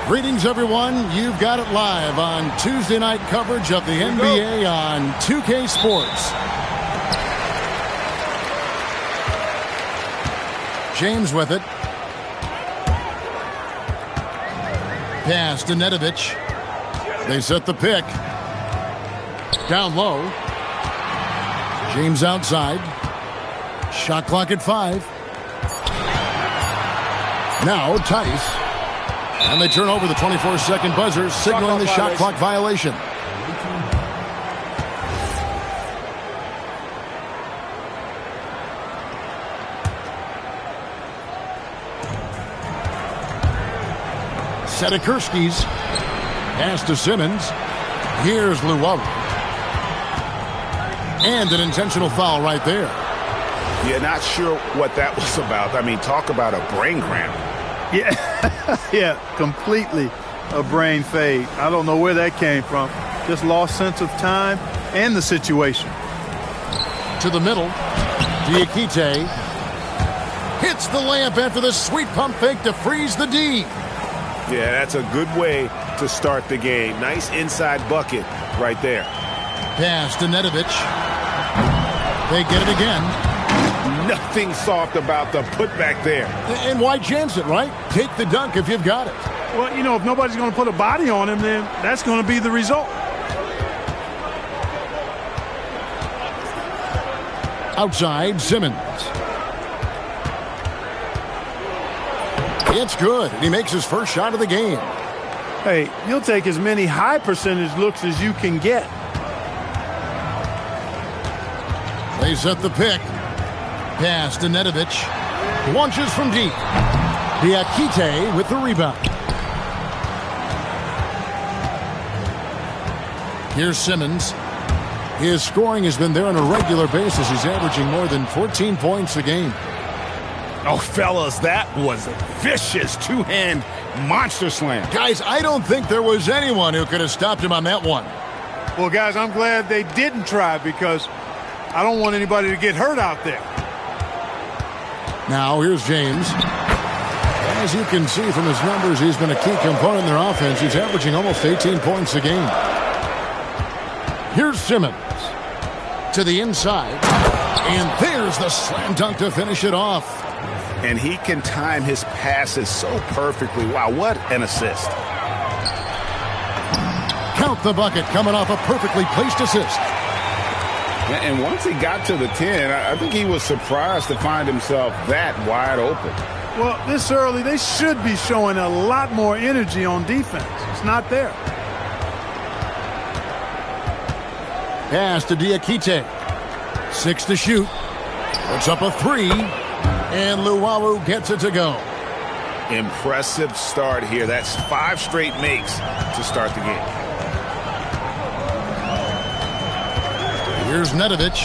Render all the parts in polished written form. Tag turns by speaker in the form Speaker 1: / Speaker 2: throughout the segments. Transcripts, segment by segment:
Speaker 1: Greetings, everyone. You've got it live on Tuesday night coverage of the NBA on 2K Sports. James with it. Pass to Nedovic. They set the pick. Down low. James outside. Shot clock at 5. Now Tice. And they turn over the 24-second buzzer, signaling the shot clock violation. Sedikurski's pass to Simmons. Here's Luwawu. And an intentional foul right there.
Speaker 2: Yeah, not sure what that was about. I mean, talk about a brain cramp.
Speaker 3: Yeah, yeah, completely a brain fade. I don't know where that came from. Just lost sense of time and the situation.
Speaker 1: To the middle. Diakite hits the layup after the sweet pump fake to freeze the D.
Speaker 2: Yeah, that's a good way to start the game. Nice inside bucket right there.
Speaker 1: Pass to Nedovic. They get it again.
Speaker 2: Nothing soft about the putback there.
Speaker 1: And why chance it, right? Take the dunk if you've got it.
Speaker 3: Well, you know, if nobody's going to put a body on him, then that's going to be the result.
Speaker 1: Outside, Simmons. It's good, and he makes his first shot of the game.
Speaker 3: Hey, you'll take as many high percentage looks as you can get.
Speaker 1: They set the pick. Pass to Nedovic. Launches from deep. Diakite with the rebound. Here's Simmons. His scoring has been there on a regular basis. He's averaging more than 14 points a game.
Speaker 2: Oh, fellas, that was a vicious two-hand monster slam.
Speaker 1: Guys, I don't think there was anyone who could have stopped him on that one.
Speaker 3: Well, guys, I'm glad they didn't try because I don't want anybody to get hurt out there.
Speaker 1: Now, here's James. As you can see from his numbers, he's been a key component in their offense. He's averaging almost 18 points a game. Here's Simmons to the inside. And there's the slam dunk to finish it off.
Speaker 2: And he can time his passes so perfectly. Wow, what an assist.
Speaker 1: Count the bucket coming off a perfectly placed assist.
Speaker 2: And once he got to the 10, I think he was surprised to find himself that wide open.
Speaker 3: Well, this early, they should be showing a lot more energy on defense. It's not there.
Speaker 1: Pass to Diakite. 6 to shoot. Puts up a 3. And Luwawu gets it to go.
Speaker 2: Impressive start here. That's 5 straight makes to start the game.
Speaker 1: Here's Nedovic.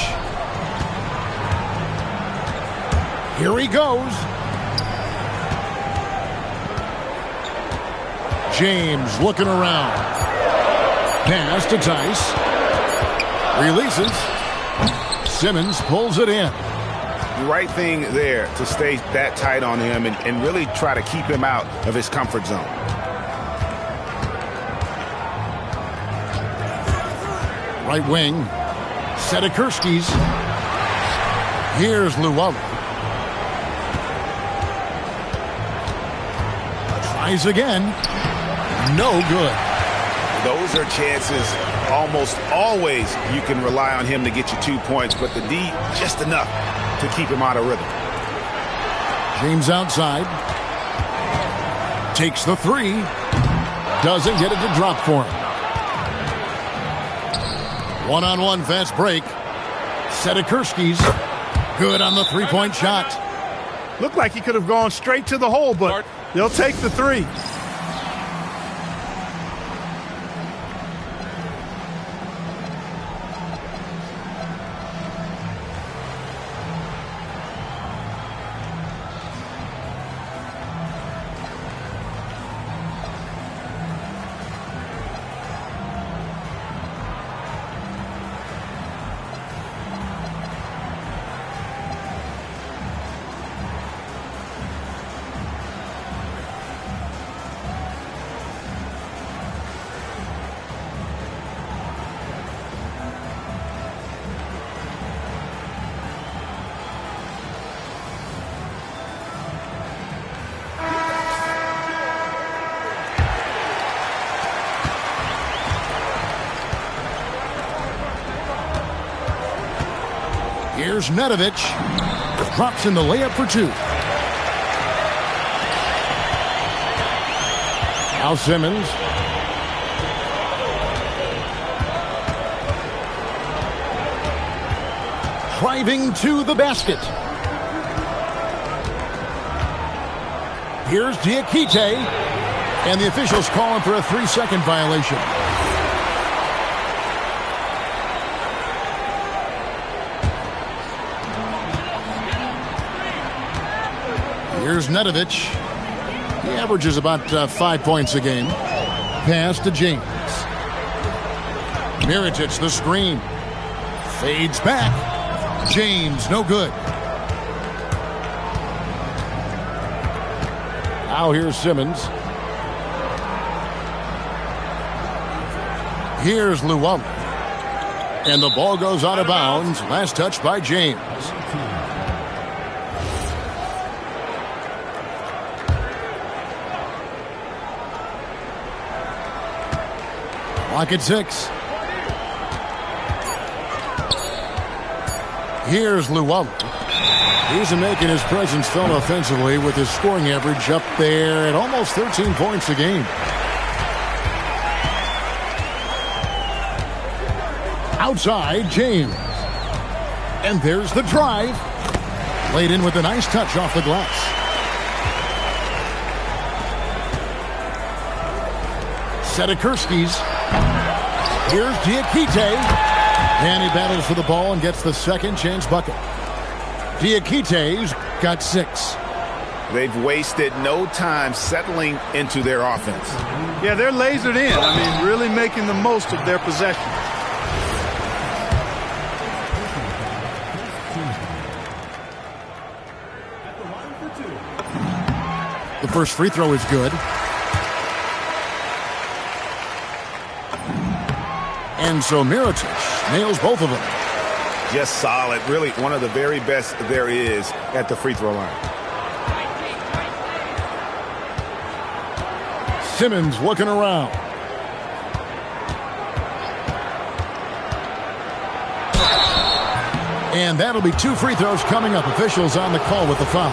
Speaker 1: Here he goes. James looking around. Pass to Tice. Releases. Simmons pulls it in.
Speaker 2: Right thing there to stay that tight on him and really try to keep him out of his comfort zone.
Speaker 1: Right wing. Sedikurski's. Here's Luwawu. Tries again. No good.
Speaker 2: Those are chances almost always you can rely on him to get you 2 points, but the D just enough to keep him out of rhythm.
Speaker 1: James outside. Takes the 3. Doesn't get it to drop for him. One-on-one fast break. Sedikurski's good on the three-point shot.
Speaker 3: Looked like he could have gone straight to the hole, but they'll take the 3.
Speaker 1: Here's Nedovic. Drops in the layup for 2. Now Simmons. Driving to the basket. Here's Diakite. And the officials calling for a 3-second violation. Here's Nedovic. He averages about 5 points a game. Pass to James. Mirotic, the screen. Fades back. James, no good. Now here's Simmons. Here's Luwawu. And the ball goes out of bounds. Last touch by James. Clock at 6. Here's Luwawu. He's making his presence felt offensively with his scoring average up there at almost 13 points a game. Outside, James. And there's the drive. Laid in with a nice touch off the glass. Setakurskis. Here's Diakite. And he battles for the ball and gets the second chance bucket. Diakite's got 6.
Speaker 2: They've wasted no time settling into their offense.
Speaker 3: Yeah, they're lasered in. I mean, really making the most of their possession.
Speaker 1: The first free throw is good. And so Mirotic nails both of them.
Speaker 2: Just solid. Really one of the very best there is at the free throw line.
Speaker 1: Simmons looking around. And that'll be 2 free throws coming up. Officials on the call with the foul.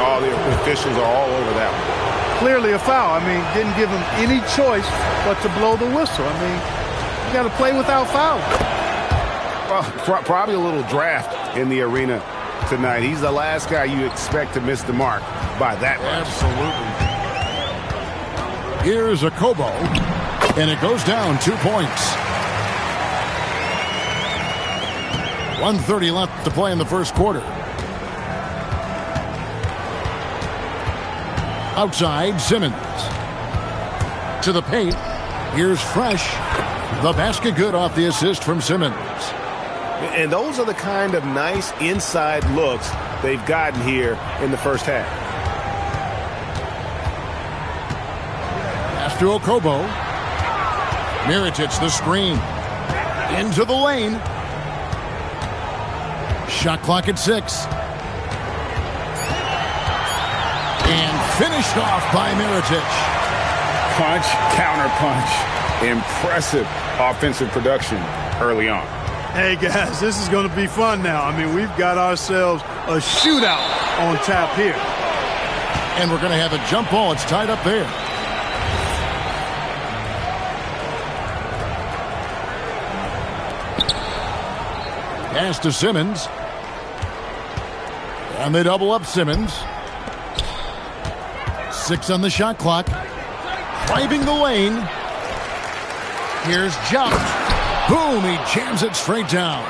Speaker 2: Oh, the officials are all over that one.
Speaker 3: Clearly a foul. I mean, didn't give him any choice but to blow the whistle. I mean, you got to play without fouling.
Speaker 2: Well, probably a little draft in the arena tonight. He's the last guy you expect to miss the mark by that much.
Speaker 1: Absolutely. Here's a Kobo, and it goes down 2 points. 1:30 left to play in the first quarter. Outside, Simmons. To the paint. Here's Fresh. The basket good off the assist from Simmons.
Speaker 2: And those are the kind of nice inside looks they've gotten here in the first half.
Speaker 1: Pass to Okobo. Mirotic, the screen. Into the lane. Shot clock at 6. And finished off by Mirotic.
Speaker 2: Punch, counter punch. Impressive offensive production early on.
Speaker 3: Hey, guys, this is going to be fun now. I mean, we've got ourselves a shootout on tap here.
Speaker 1: And we're going to have a jump ball. It's tied up there. Pass to Simmons. And they double up Simmons. 6 on the shot clock. Driving the lane. Here's Jump. Boom, he jams it straight down.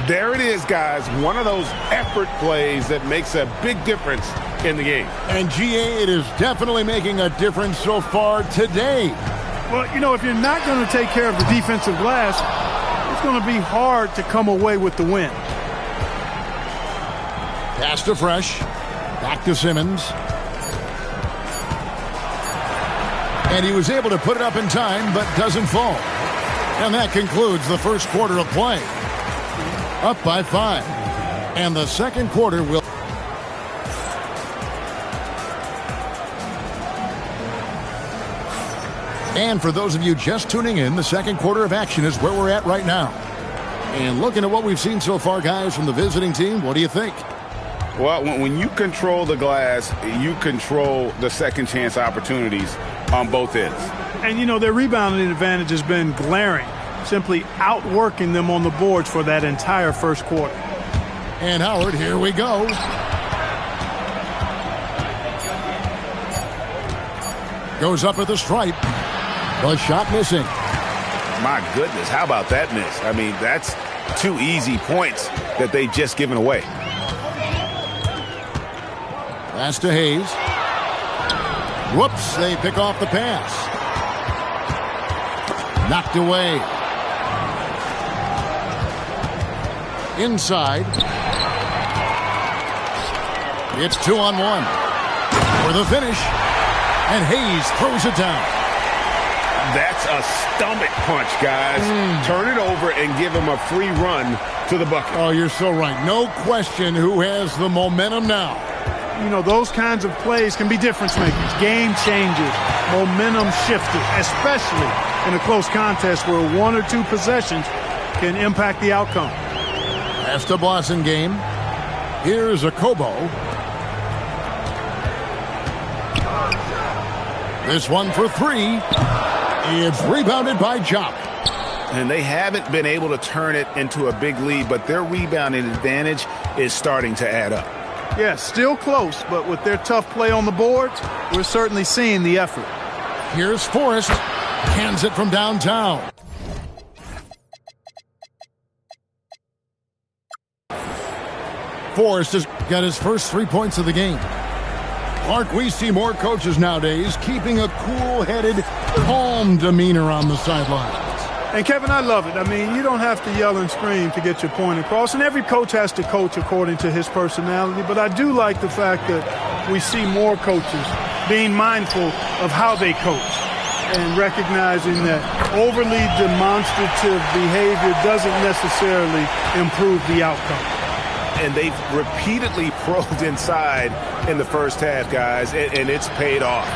Speaker 2: There it is, guys. One of those effort plays that makes a big difference in the game.
Speaker 1: And GA, it is definitely making a difference so far today.
Speaker 3: Well, you know, if you're not going to take care of the defensive glass, it's going to be hard to come away with the win.
Speaker 1: Pass to Fresh. Back to Simmons. And he was able to put it up in time, but doesn't fall. And that concludes the first quarter of play. Up by 5. And the second quarter will... And for those of you just tuning in, the second quarter of action is where we're at right now. And looking at what we've seen so far, guys, from the visiting team, what do you think?
Speaker 2: Well, when you control the glass, you control the second chance opportunities on both ends.
Speaker 3: And, you know, their rebounding advantage has been glaring, simply outworking them on the boards for that entire first quarter.
Speaker 1: And Howard, here we go. Goes up at the stripe. The shot missing.
Speaker 2: My goodness, how about that miss? I mean, that's 2 easy points that they've just given away.
Speaker 1: Pass to Hayes. Whoops, they pick off the pass. Knocked away. Inside. It's 2-on-1. For the finish. And Hayes throws it down.
Speaker 2: That's a stomach punch, guys. Turn it over and give him a free run to the bucket.
Speaker 1: Oh, you're so right. No question who has the momentum now.
Speaker 3: You know, those kinds of plays can be difference makers, game changers, momentum shifters, especially in a close contest where 1 or 2 possessions can impact the outcome.
Speaker 1: That's the Blossom game. Here's a Kobo. This one for 3. It's rebounded by Jock.
Speaker 2: And they haven't been able to turn it into a big lead, but their rebounding advantage is starting to add up.
Speaker 3: Yeah, still close, but with their tough play on the boards, we're certainly seeing the effort.
Speaker 1: Here's Forrest. Cans it from downtown. Forrest has got his first 3 points of the game. Clark, we see more coaches nowadays keeping a cool-headed, calm demeanor on the sidelines.
Speaker 3: And, Kevin, I love it. I mean, you don't have to yell and scream to get your point across, and every coach has to coach according to his personality, but I do like the fact that we see more coaches being mindful of how they coach and recognizing that overly demonstrative behavior doesn't necessarily improve the outcome.
Speaker 2: And they've repeatedly probed inside in the first half, guys, and it's paid off.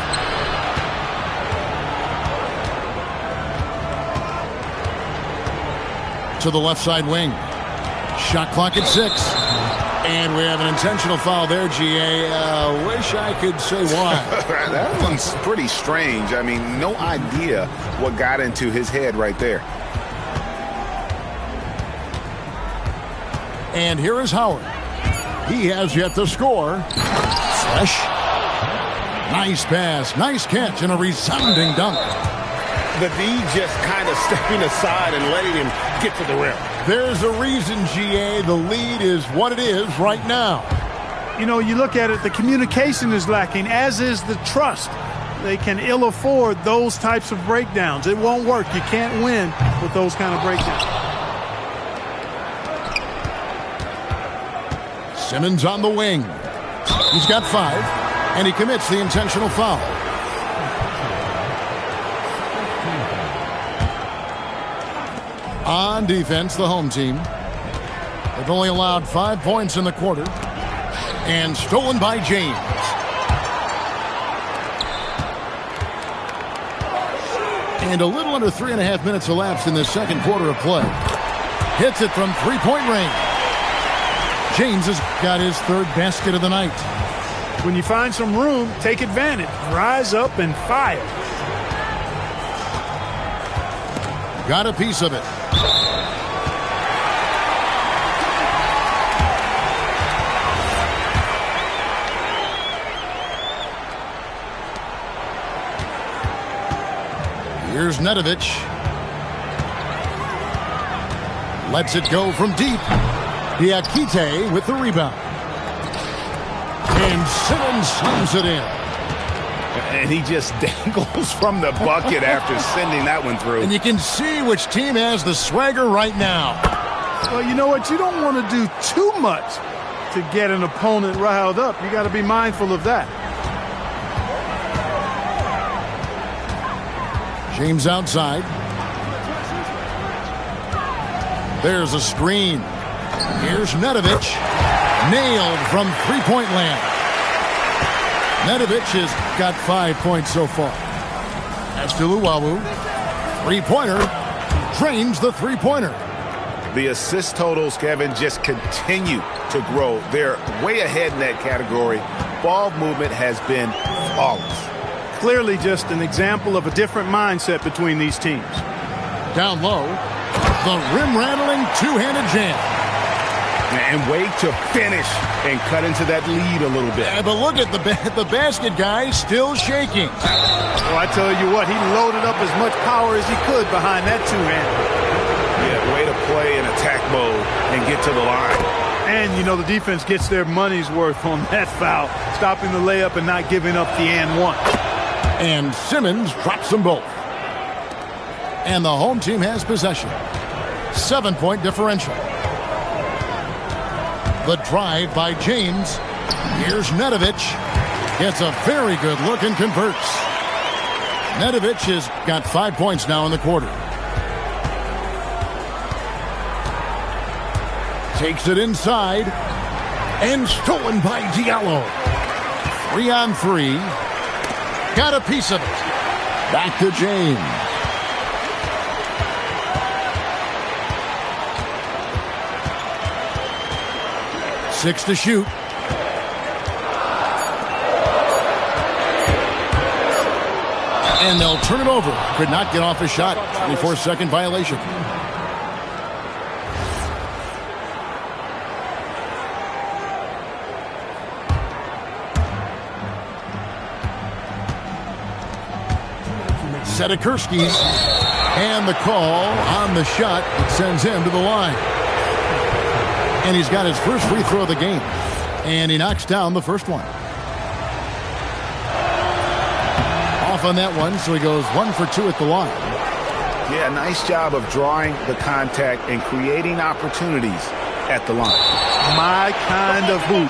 Speaker 1: To the left side wing. Shot clock at 6. And we have an intentional foul there, GA. Wish I could say why.
Speaker 2: That one's pretty strange. I mean, no idea what got into his head right there.
Speaker 1: And here is Howard. He has yet to score. Fresh. Nice pass, nice catch, and a resounding dunk.
Speaker 2: The D just kind of stepping aside and letting him get to the rim.
Speaker 1: There's a reason, GA. The lead is what it is right now.
Speaker 3: You know, you look at it, the communication is lacking, as is the trust. They can ill afford those types of breakdowns. It won't work. You can't win with those kind of breakdowns.
Speaker 1: Simmons on the wing. He's got 5, and he commits the intentional foul. On defense, the home team. They've only allowed 5 points in the quarter. And stolen by James. And a little under 3.5 minutes elapsed in the second quarter of play. Hits it from 3-point range. James has got his 3rd basket of the night.
Speaker 3: When you find some room, take advantage. Rise up and fire.
Speaker 1: Got a piece of it. Here's Nedovic. Lets it go from deep. Diakite with the rebound. And Simmons slams it in.
Speaker 2: And he just dangles from the bucket after sending that one through.
Speaker 1: And you can see which team has the swagger right now.
Speaker 3: Well, you know what? You don't want to do too much to get an opponent riled up. You got to be mindful of that.
Speaker 1: James outside. There's a screen. Here's Nedovic. Nailed from 3-point land. Nedovic has got 5 points so far. That's to Luwawu. 3-pointer. Drains the 3-pointer.
Speaker 2: The assist totals, Kevin, just continue to grow. They're way ahead in that category. Ball movement has been flawless.
Speaker 3: Clearly just an example of a different mindset between these teams.
Speaker 1: Down low, the rim-rattling two-handed jam.
Speaker 2: And wait to finish and cut into that lead a little bit.
Speaker 1: But look at the basket guy still shaking.
Speaker 3: Well, I tell you what, he loaded up as much power as he could behind that two-hander.
Speaker 2: Yeah, way to play in attack mode and get to the line.
Speaker 3: And, you know, the defense gets their money's worth on that foul, stopping the layup and not giving up the and one.
Speaker 1: And Simmons drops them both. And the home team has possession. 7-point differential. The drive by James. Here's Nedovic. Gets a very good look and converts. Nedovic has got 5 points now in the quarter. Takes it inside. And stolen by Diallo. 3-on-3. Got a piece of it. Back to James. Six to shoot. And they'll turn it over. Could not get off a shot. 24-second violation. Sedikurski's. And the call on the shot that sends him to the line. And he's got his first free throw of the game. And he knocks down the first one. Off on that one, so he goes 1 for 2 at the line.
Speaker 2: Yeah, nice job of drawing the contact and creating opportunities at the line.
Speaker 3: My kind of hoop.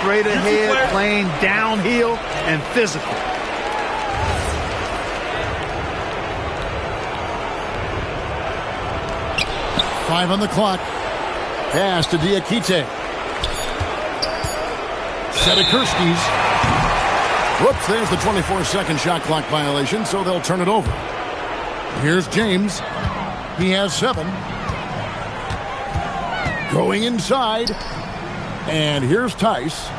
Speaker 3: Straight ahead, playing downhill, and physical.
Speaker 1: Five on the clock. Pass to Diakite. Sedikurski's. Whoops, there's the 24-second shot clock violation, so they'll turn it over. Here's James. He has 7. Going inside. And here's Tice.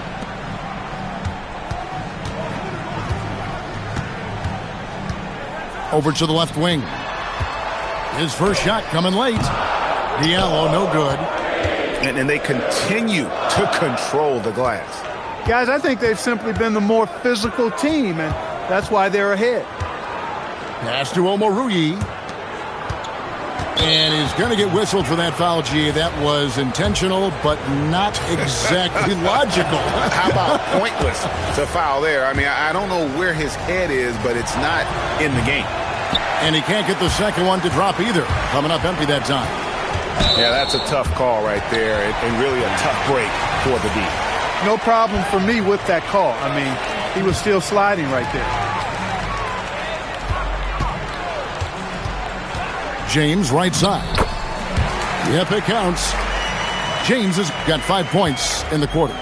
Speaker 1: Over to the left wing. His first shot coming late. Diallo, no good.
Speaker 2: And they continue to control the glass.
Speaker 3: Guys, I think they've simply been the more physical team, and that's why they're ahead.
Speaker 1: Pass to Omoruyi. And he's going to get whistled for that foul, G. That was intentional, but not exactly logical.
Speaker 2: How about pointless to foul there? I mean, I don't know where his head is, but it's not in the game.
Speaker 1: And he can't get the second one to drop either. Coming up empty that time.
Speaker 2: Yeah, that's a tough call right there, and really a tough break for the D.
Speaker 3: No problem for me with that call. I mean, he was still sliding right there.
Speaker 1: James, right side. Yep, it counts. James has got 5 points in the quarter.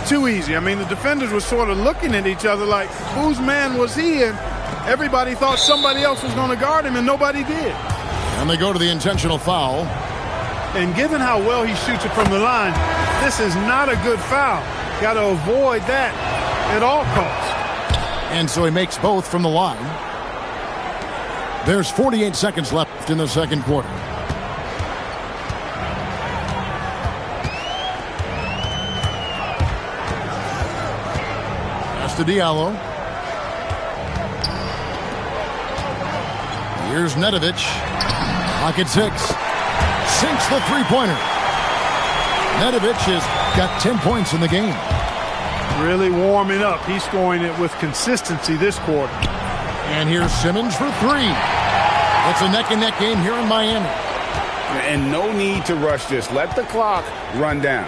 Speaker 3: Too easy. I mean, the defenders were sort of looking at each other like, whose man was he? And everybody thought somebody else was going to guard him, and nobody did.
Speaker 1: And they go to the intentional foul.
Speaker 3: And given how well he shoots it from the line, this is not a good foul. Got to avoid that at all costs.
Speaker 1: And so he makes both from the line. There's 48 seconds left in the second quarter. Pass to Diallo. Here's Nedovic. Pocket 6. Sinks the three-pointer. Nedovic has got 10 points in the game.
Speaker 3: Really warming up. He's scoring it with consistency this quarter.
Speaker 1: And here's Simmons for 3. It's a neck-and-neck game here in Miami.
Speaker 2: And no need to rush this. Let the clock run down.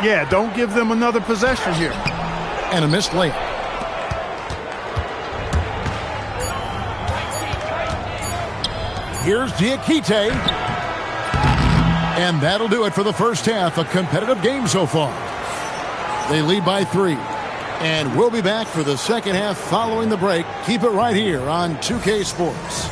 Speaker 3: Yeah, don't give them another possession here.
Speaker 1: And a missed layup. Here's Diakite. And that'll do it for the first half. A competitive game so far. They lead by 3. And we'll be back for the second half following the break. Keep it right here on 2K Sports.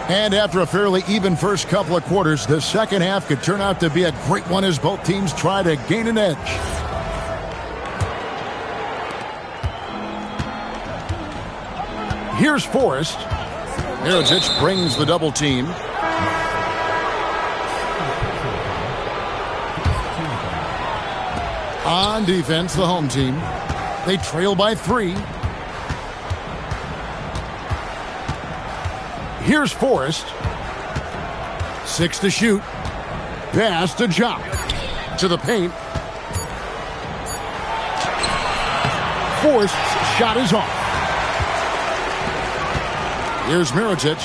Speaker 1: And after a fairly even first couple of quarters, the second half could turn out to be a great one as both teams try to gain an edge. Here's Forrest. Rakic brings the double team. On defense, the home team. They trail by 3. Here's Forrest. 6 to shoot. Pass to Jock. To the paint. Forrest's shot is off. Here's Rakic.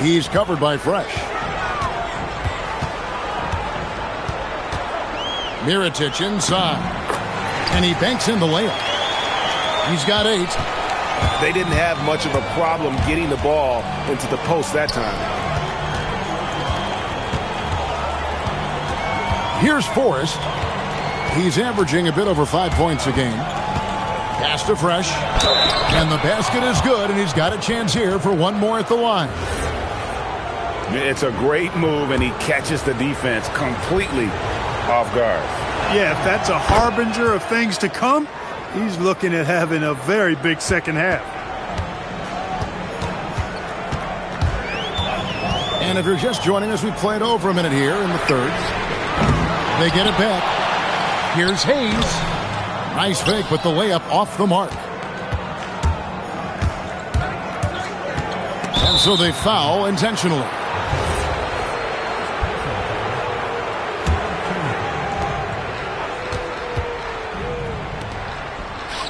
Speaker 1: He's covered by Fresh. Rakic inside. And he banks in the layup. He's got 8.
Speaker 2: They didn't have much of a problem getting the ball into the post that time.
Speaker 1: Here's Forrest. He's averaging a bit over 5 points a game. Pass to Fresh. And the basket is good, and he's got a chance here for one more at the line.
Speaker 2: It's a great move, and he catches the defense completely off guard.
Speaker 3: Yeah, if that's a harbinger of things to come, he's looking at having a very big second half.
Speaker 1: And if you're just joining us, we played over a minute here in the third. They get it back. Here's Hayes. Nice fake, but the layup off the mark. And so they foul intentionally.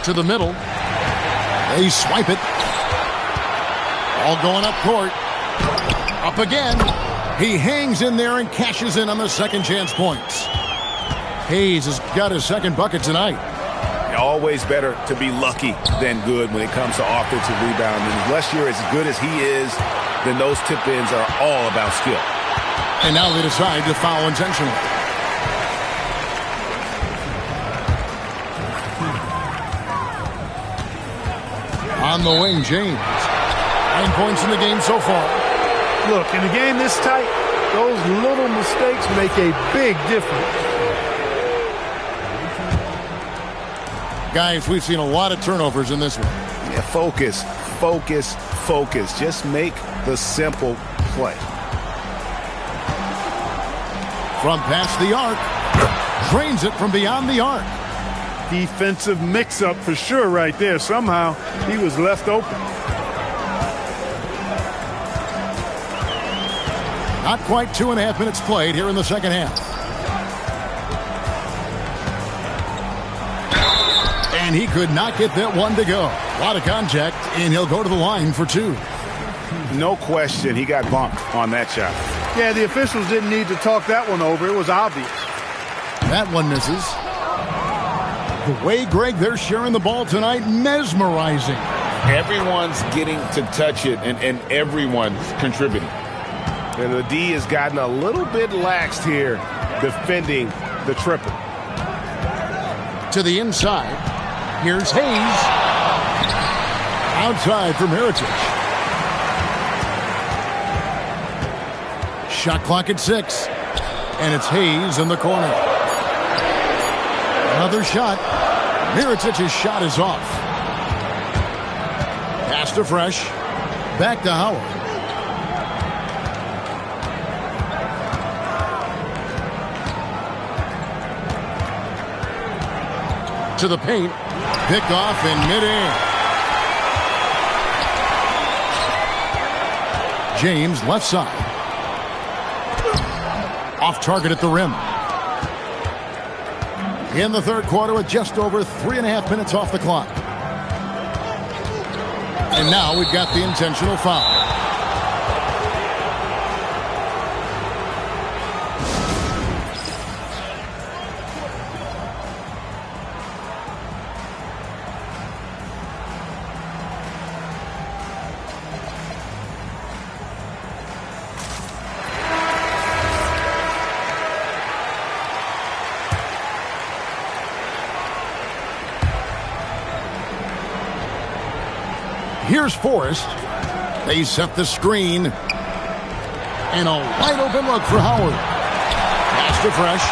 Speaker 1: To the middle. They swipe it. All going up court. Up again. He hangs in there and cashes in on the second chance points. Hayes has got his second bucket tonight.
Speaker 2: Always better to be lucky than good when it comes to offensive rebounding. Unless you're as good as he is, then those tip-ins are all about skill.
Speaker 1: And now they decide to foul intentionally. On the wing, James. 9 points in the game so far.
Speaker 3: Look, in a game this tight, those little mistakes make a big difference.
Speaker 1: Guys, we've seen a lot of turnovers in this one.
Speaker 2: Yeah, focus, focus, focus. Just make the simple play.
Speaker 1: From past the arc. Drains it from beyond the arc.
Speaker 3: Defensive mix-up for sure right there. Somehow he was left open.
Speaker 1: Not quite 2.5 minutes played here in the second half. And he could not get that one to go. A lot of contact, and he'll go to the line for 2.
Speaker 2: No question, he got bumped on that shot.
Speaker 3: Yeah, the officials didn't need to talk that one over. It was obvious.
Speaker 1: That one misses. The way, Greg, they're sharing the ball tonight, mesmerizing.
Speaker 2: Everyone's getting to touch it, and everyone's contributing. And the D has gotten a little bit laxed here defending the triple.
Speaker 1: To the inside. Here's Hayes. Outside from Rakic. Shot clock at 6. And it's Hayes in the corner. Another shot. Miricic's shot is off. Pass to Fresh. Back to Howard. To the paint. Picked off in midair. James left side. Off target at the rim. In the third quarter with just over 3.5 minutes off the clock. And now we've got the intentional foul. Here's Forrest. They set the screen. And a wide open look for Howard. Pass to Fresh.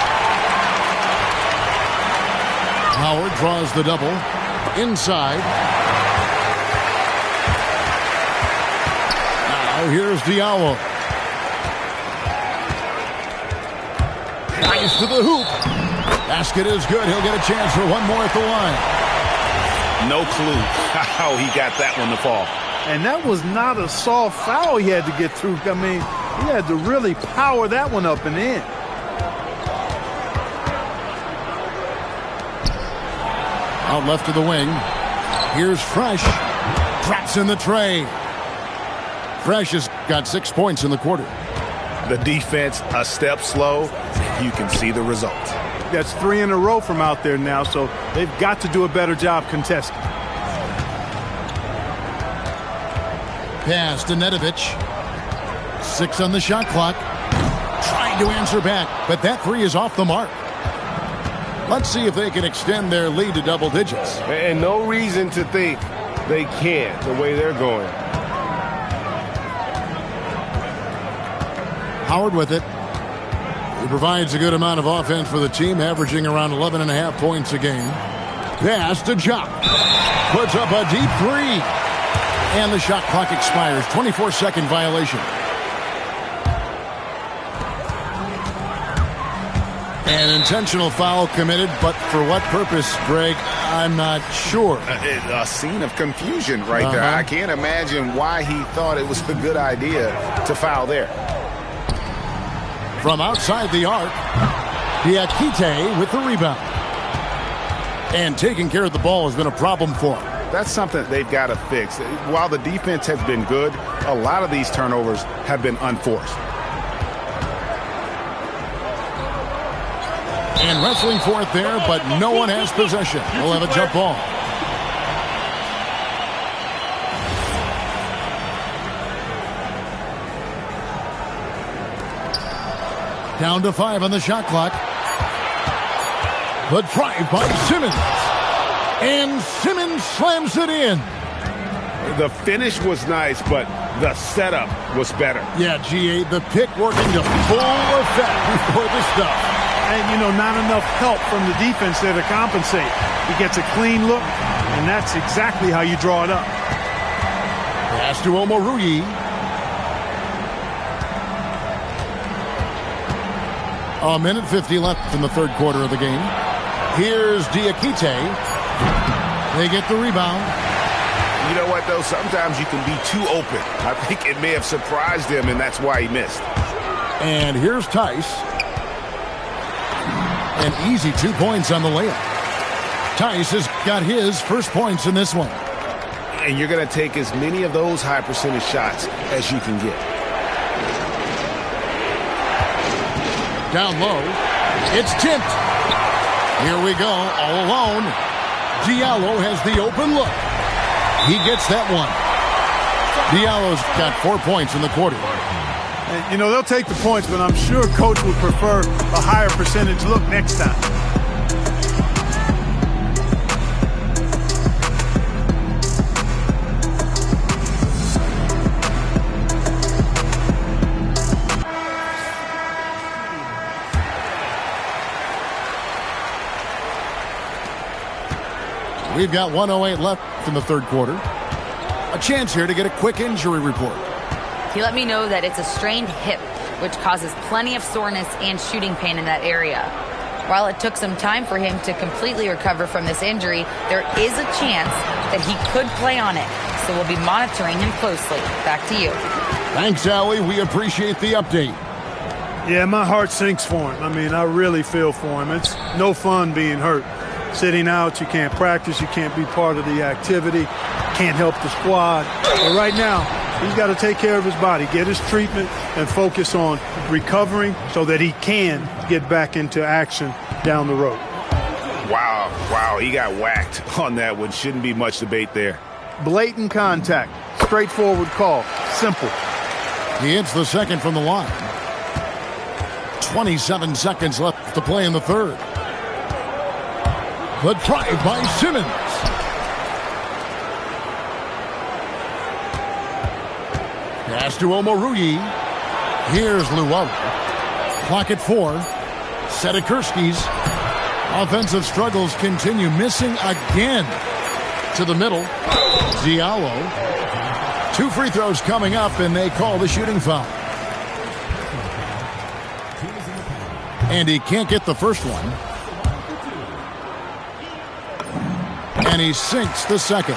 Speaker 1: Howard draws the double. Inside. Now here's Diallo. Nice to the hoop. Basket is good. He'll get a chance for one more at the line.
Speaker 2: No clue how he got that one to fall.
Speaker 3: And that was not a soft foul he had to get through. I mean, he had to really power that one up and in.
Speaker 1: Out left to the wing. Here's Fresh. Drops in the tray. Fresh has got 6 points in the quarter.
Speaker 2: The defense a step slow. You can see the result.
Speaker 3: That's 3 in a row from out there now, so they've got to do a better job contesting.
Speaker 1: Pass to Nedovic. 6 on the shot clock. Trying to answer back, but that 3 is off the mark. Let's see if they can extend their lead to double digits.
Speaker 2: And no reason to think they can't the way they're going.
Speaker 1: Howard with it. He provides a good amount of offense for the team, averaging around 11.5 points a game. Pass to Jock. Puts up a deep 3. And the shot clock expires. 24-second violation. An intentional foul committed, but for what purpose, Greg, I'm not sure.
Speaker 4: A scene of confusion right there. I can't imagine why he thought it was a good idea to foul there.
Speaker 1: From outside the arc, Diakite with the rebound. And taking care of the ball has been a problem for him.
Speaker 4: That's something they've got to fix. While the defense has been good, a lot of these turnovers have been unforced.
Speaker 1: And wrestling for it there, but no one has possession. We'll have a jump ball. Down to 5 on the shot clock. The drive by Simmons. And Simmons slams it in.
Speaker 2: The finish was nice, but the setup was better.
Speaker 1: Yeah, GA, the pick working to full effect before the stuff.
Speaker 3: And, you know, not enough help from the defense there to compensate. He gets a clean look, and that's exactly how you draw it up.
Speaker 1: Pass to Omoruyi. A minute 50 left in the third quarter of the game. Here's Diakite. They get the rebound.
Speaker 4: You know what, though? Sometimes you can be too open. I think it may have surprised him, and that's why he missed.
Speaker 1: And here's Tice. An easy 2 points on the layup. Tice has got his first points in this one.
Speaker 2: And you're going to take as many of those high percentage shots as you can get.
Speaker 1: Down low. It's tipped. Here we go, all alone. Diallo has the open look. He gets that one. Diallo's got 4 points in the quarter.
Speaker 3: And, you know, they'll take the points, but I'm sure coach would prefer a higher percentage look next time.
Speaker 1: We've got 1:08 left in the third quarter. A chance here to get a quick injury report.
Speaker 5: He let me know that it's a strained hip, which causes plenty of soreness and shooting pain in that area. While it took some time for him to completely recover from this injury, there is a chance that he could play on it. So we'll be monitoring him closely. Back to you.
Speaker 1: Thanks, Allie. We appreciate the update.
Speaker 3: Yeah, my heart sinks for him. I mean, I really feel for him. It's no fun being hurt. Sitting out, you can't practice, you can't be part of the activity, can't help the squad. But right now, he's got to take care of his body, get his treatment, and focus on recovering so that he can get back into action down the road.
Speaker 2: Wow, he got whacked on that one. Shouldn't be much debate there.
Speaker 3: Blatant contact, straightforward call, simple.
Speaker 1: He hits the second from the line. 27 seconds left to play in the third. The drive by Simmons. Pass to Omoruyi. Here's Luwawu. Clock at 4. Sedikurski's offensive struggles continue, missing again. To the middle. Diallo. 2 free throws coming up, and they call the shooting foul. And he can't get the first one. And he sinks the second.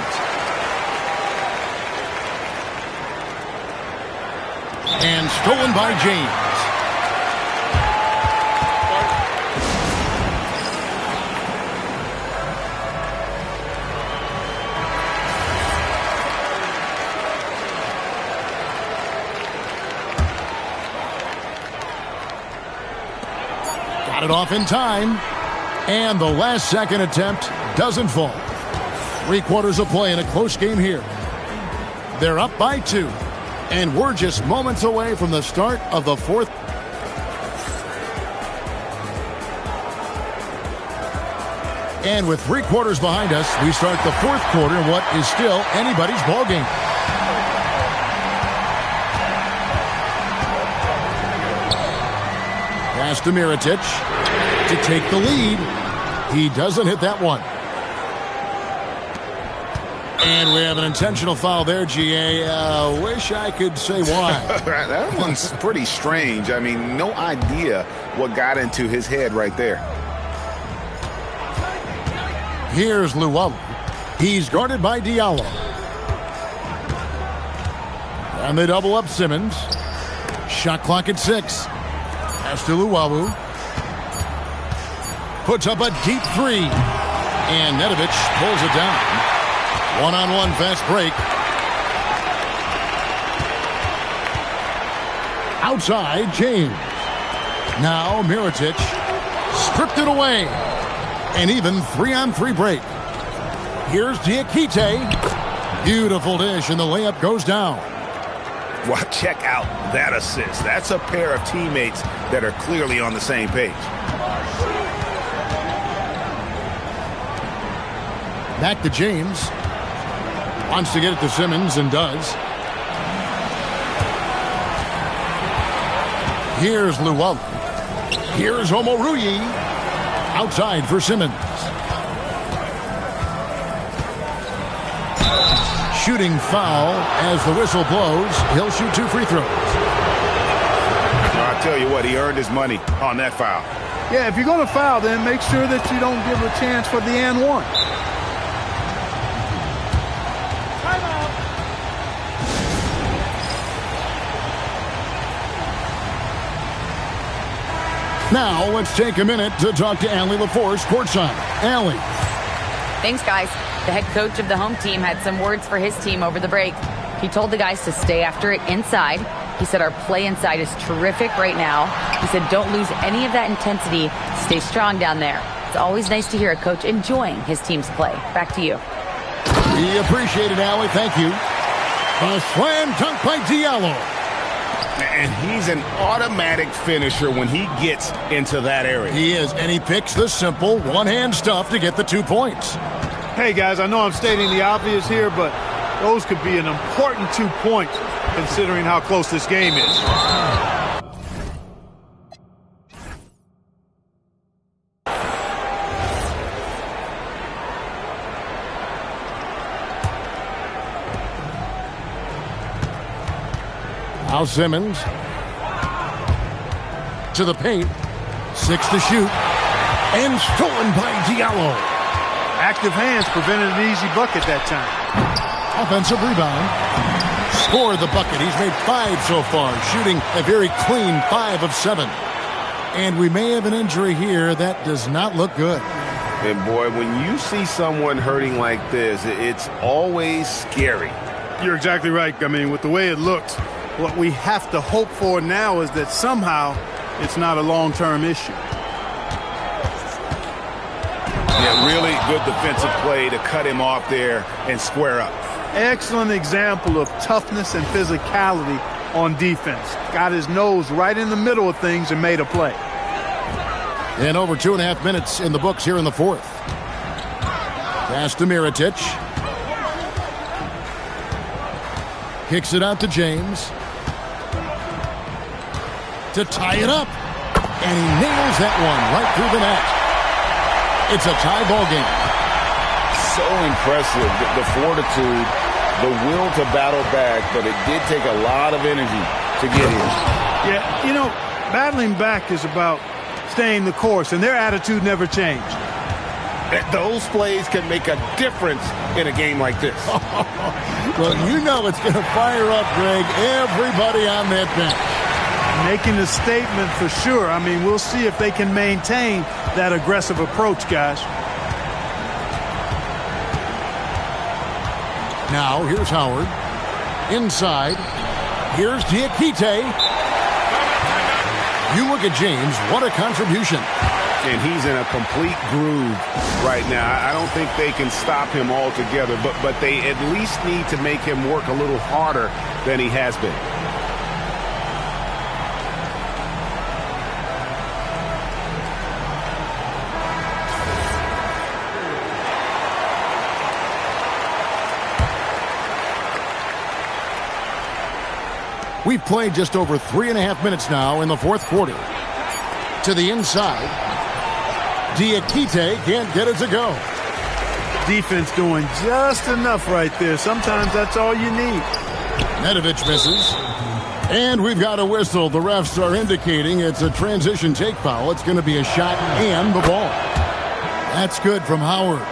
Speaker 1: And stolen by James. Got it off in time. And the last second attempt doesn't fall. 3 quarters of play in a close game here. They're up by 2. And we're just moments away from the start of the 4th. And with 3 quarters behind us, we start the 4th quarter in what is still anybody's ball game. Pass to Mirotic to take the lead. He doesn't hit that one. And we have an intentional foul there, GA. Wish I could say why.
Speaker 4: That one's pretty strange. I mean, no idea what got into his head right there.
Speaker 1: Here's Luwawu. He's guarded by Diallo. And they double up Simmons. Shot clock at 6. Pass to Luwawu. Puts up a deep 3. And Nedovic pulls it down. One-on-one fast break. Outside, James. Now Mirotic stripped it away. And even 3-on-3 break. Here's Diakite. Beautiful dish, and the layup goes down.
Speaker 2: Well, check out that assist. That's a pair of teammates that are clearly on the same page.
Speaker 1: Back to James. Wants to get it to Simmons and does. Here's Luwawu. Here's Omoruyi. Outside for Simmons. Shooting foul as the whistle blows. He'll shoot 2 free throws.
Speaker 2: I'll tell you what, he earned his money on that foul.
Speaker 3: Yeah, if you're going to foul, then make sure that you don't give a chance for the and one.
Speaker 1: Now, let's take a minute to talk to Allie LaForce courtside. Allie.
Speaker 5: Thanks, guys. The head coach of the home team had some words for his team over the break. He told the guys to stay after it inside. He said our play inside is terrific right now. He said don't lose any of that intensity. Stay strong down there. It's always nice to hear a coach enjoying his team's play. Back to you.
Speaker 1: We appreciate it, Allie. Thank you. A slam dunk by Diallo.
Speaker 2: And he's an automatic finisher when he gets into that area.
Speaker 1: He is, and he picks the simple one-hand stuff to get the 2 points.
Speaker 3: Hey, guys, I know I'm stating the obvious here, but those could be an important 2 points considering how close this game is.
Speaker 1: Now Simmons to the paint. 6 to shoot. And stolen by Diallo.
Speaker 3: Active hands prevented an easy bucket that time.
Speaker 1: Offensive rebound. Scored the bucket. He's made 5 so far, shooting a very clean 5 of 7. And we may have an injury here. That does not look good.
Speaker 2: And boy, when you see someone hurting like this, it's always scary.
Speaker 3: You're exactly right. I mean, with the way it looks, what we have to hope for now is that somehow it's not a long-term issue.
Speaker 2: Yeah, really good defensive play to cut him off there and square up.
Speaker 3: Excellent example of toughness and physicality on defense. Got his nose right in the middle of things and made a play.
Speaker 1: And over 2.5 minutes in the books here in the 4th. Pass to Mirotic. Kicks it out to James. to tie it up. And he nails that one right through the net. It's a tie ball game.
Speaker 2: So impressive, the fortitude, the will to battle back, but it did take a lot of energy to get here.
Speaker 3: Yeah, you know, battling back is about staying the course, and their attitude never changed.
Speaker 2: Those plays can make a difference in a game like this.
Speaker 1: Well, you know it's going to fire up, Greg, everybody on that bench.
Speaker 3: Making a statement for sure. I mean, we'll see if they can maintain that aggressive approach, guys.
Speaker 1: Now, here's Howard. Inside. Here's Diakite. You look at James, what a contribution.
Speaker 2: And he's in a complete groove right now. I don't think they can stop him altogether, but they at least need to make him work a little harder than he has been.
Speaker 1: We've played just over 3.5 minutes now in the fourth quarter. To the inside. Diakite can't get it to go.
Speaker 3: Defense doing just enough right there. Sometimes that's all you need.
Speaker 1: Nedovic misses. And we've got a whistle. The refs are indicating it's a transition take foul. It's going to be a shot and the ball. That's good from Howard.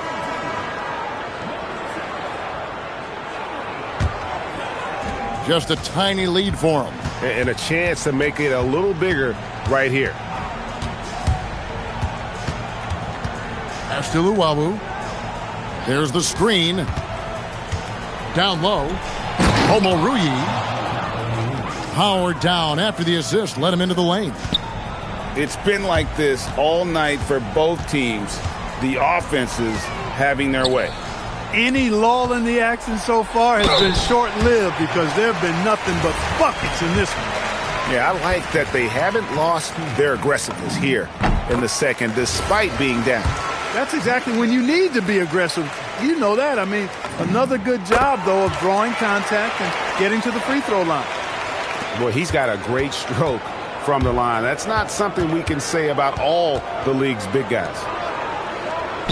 Speaker 1: Just a tiny lead for him.
Speaker 2: And a chance to make it a little bigger right here.
Speaker 1: Astiluwawu. There's the screen. Down low. Omoruyi. Howard down after the assist. Let him into the lane.
Speaker 2: It's been like this all night for both teams. The offenses having their way.
Speaker 3: Any lull in the action so far has been short-lived because there have been nothing but buckets in this one.
Speaker 2: Yeah, I like that they haven't lost their aggressiveness here in the second despite being down.
Speaker 3: That's exactly when you need to be aggressive. You know that. I mean, another good job, though, of drawing contact and getting to the free throw line.
Speaker 2: Well, he's got a great stroke from the line. That's not something we can say about all the league's big guys.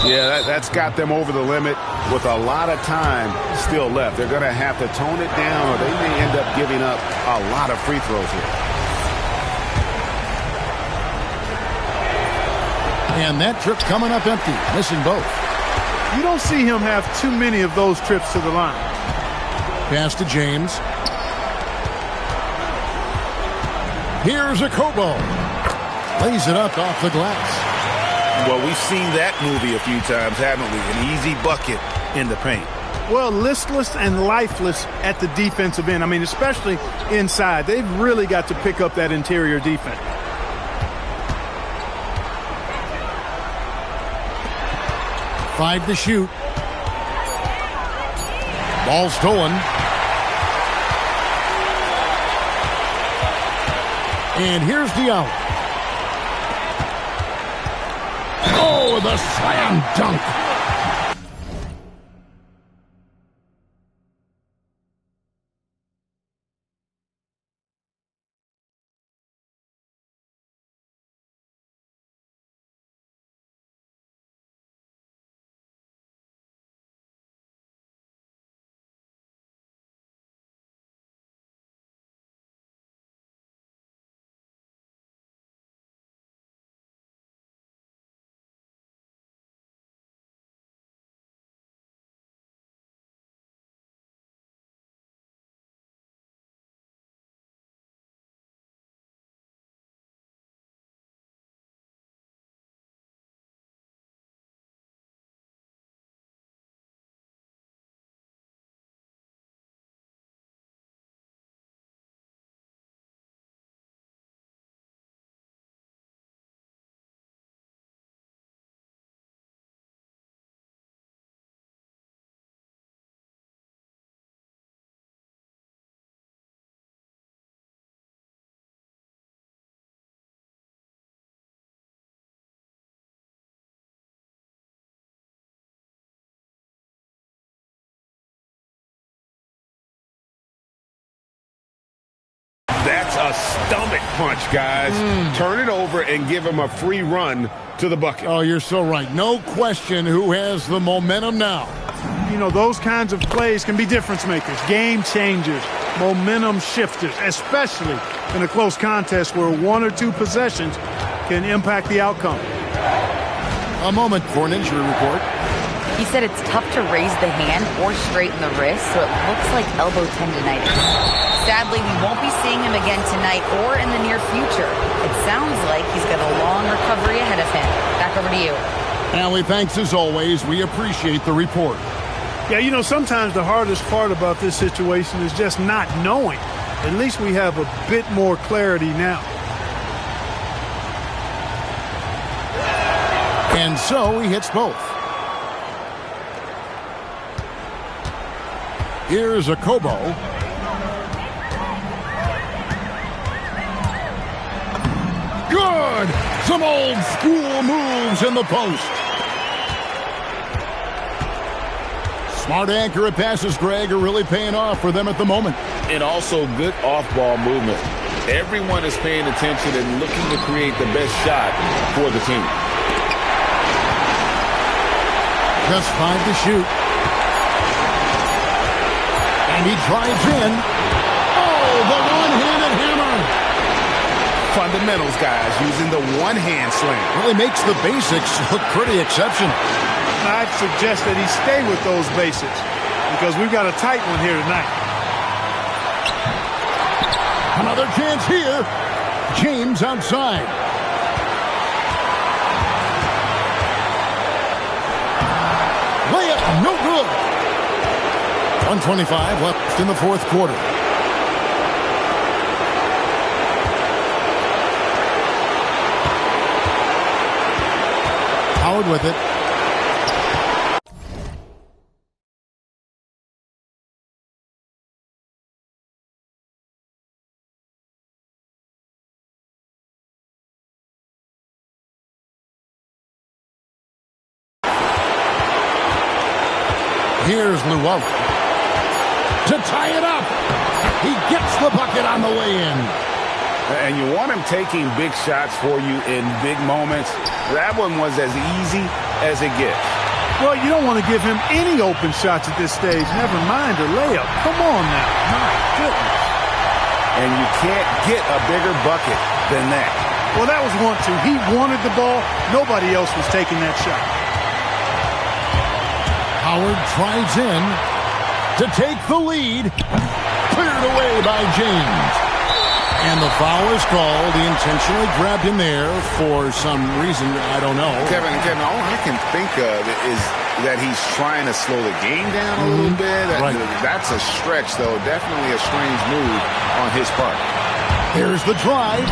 Speaker 2: Yeah, that's got them over the limit with a lot of time still left. They're going to have to tone it down or they may end up giving up a lot of free throws here.
Speaker 1: And that trip coming up empty, missing both.
Speaker 3: You don't see him have too many of those trips to the line.
Speaker 1: Pass to James. Here's a Kobo. Lays it up off the glass.
Speaker 6: Well, we've seen that movie a few times, haven't we? An easy bucket in the paint.
Speaker 3: Well, listless and lifeless at the defensive end. I mean, especially inside. They've really got to pick up that interior defense.
Speaker 1: Five to shoot. Ball stolen. And here's Diallo. Oh, the slam dunk.
Speaker 2: That's a stomach punch, guys. Turn it over and give him a free run to the bucket.
Speaker 1: Oh, you're so right. No question who has the momentum now.
Speaker 3: You know, those kinds of plays can be difference makers, game changers, momentum shifters, especially in a close contest where 1 or 2 possessions can impact the outcome.
Speaker 1: A moment for an injury report.
Speaker 5: He said it's tough to raise the hand or straighten the wrist, so it looks like elbow tendonitis. Sadly, we won't be seeing him again tonight or in the near future. It sounds like he's got a long recovery ahead of him. Back over to you.
Speaker 1: Allie, thanks as always. We appreciate the report.
Speaker 3: Yeah, you know, sometimes the hardest part about this situation is just not knowing. At least we have a bit more clarity now.
Speaker 1: And so he hits both. Here's a Kobo. Good! Some old school moves in the post. Smart, accurate passes, Greg, are really paying off for them at the moment.
Speaker 6: And also good off-ball movement. Everyone is paying attention and looking to create the best shot for the team.
Speaker 1: Just 5 to shoot. And he drives in. Oh, the one-handed hammer.
Speaker 2: Fundamentals, guys, using the one-hand slam.
Speaker 1: Really makes the basics look pretty exceptional.
Speaker 3: I'd suggest that he stay with those basics because we've got a tight one here tonight.
Speaker 1: Another chance here. James outside. Layup, no good. 1:25 left in the fourth quarter. Howard with it. Here's Llewellyn to tie it up. He gets the bucket on the way in.
Speaker 2: And you want him taking big shots for you in big moments. That one was as easy as it gets.
Speaker 3: Well, you don't want to give him any open shots at this stage. Never mind a layup. Come on now. My goodness.
Speaker 2: And you can't get a bigger bucket than that.
Speaker 3: Well, that was 1-2. He wanted the ball. Nobody else was taking that shot.
Speaker 1: Howard drives in to take the lead. Cleared away by James. And the foul is called. He intentionally grabbed him there for some reason. I don't know.
Speaker 4: Kevin, all I can think of is that he's trying to slow the game down a little bit.
Speaker 1: Right.
Speaker 4: That's a stretch, though. Definitely a strange move on his part.
Speaker 1: Here's the drive.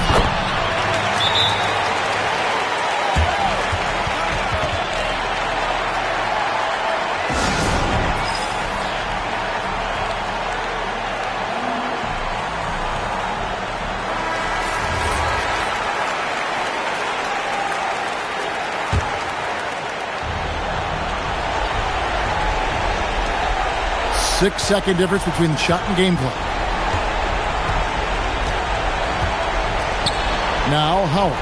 Speaker 1: 6-second difference between the shot and gameplay. Now Howard.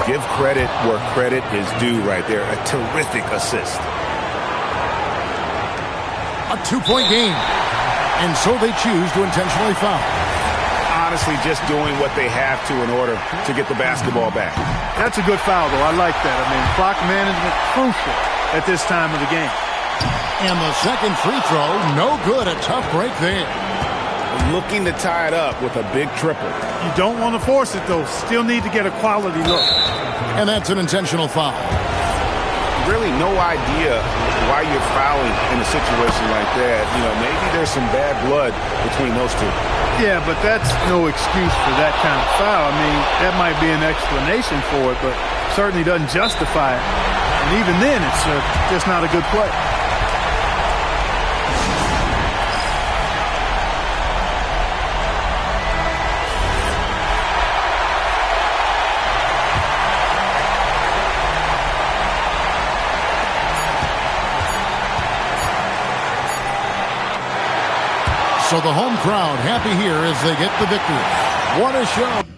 Speaker 2: Give credit where credit is due right there. A terrific assist.
Speaker 1: A 2-point game. And so they choose to intentionally foul.
Speaker 2: Honestly, just doing what they have to in order to get the basketball back.
Speaker 3: That's a good foul, though. I like that. I mean, clock management crucial at this time of the game.
Speaker 1: And the second free throw, no good. A tough break there.
Speaker 2: Looking to tie it up with a big triple.
Speaker 3: You don't want to force it, though. Still need to get a quality look.
Speaker 1: And that's an intentional foul.
Speaker 2: Really no idea why you're fouling in a situation like that. You know, maybe there's some bad blood between those two.
Speaker 3: Yeah, but that's no excuse for that kind of foul. I mean, that might be an explanation for it, but certainly doesn't justify it. And even then, it's just not a good play.
Speaker 1: So the home crowd happy here as they get the victory. What a show.